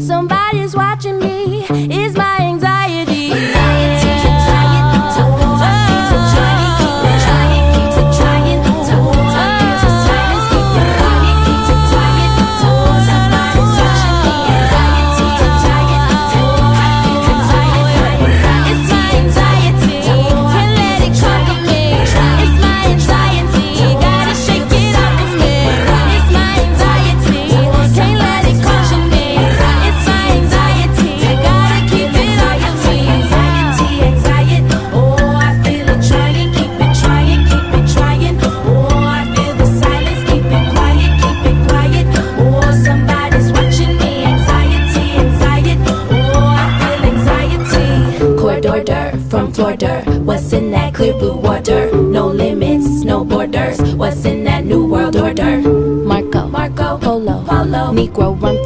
Somebody's watching me, is my anxiety. From Florida, what's in that clear blue water? No limits, no borders. What's in that new world order? Marco, Polo, Negro run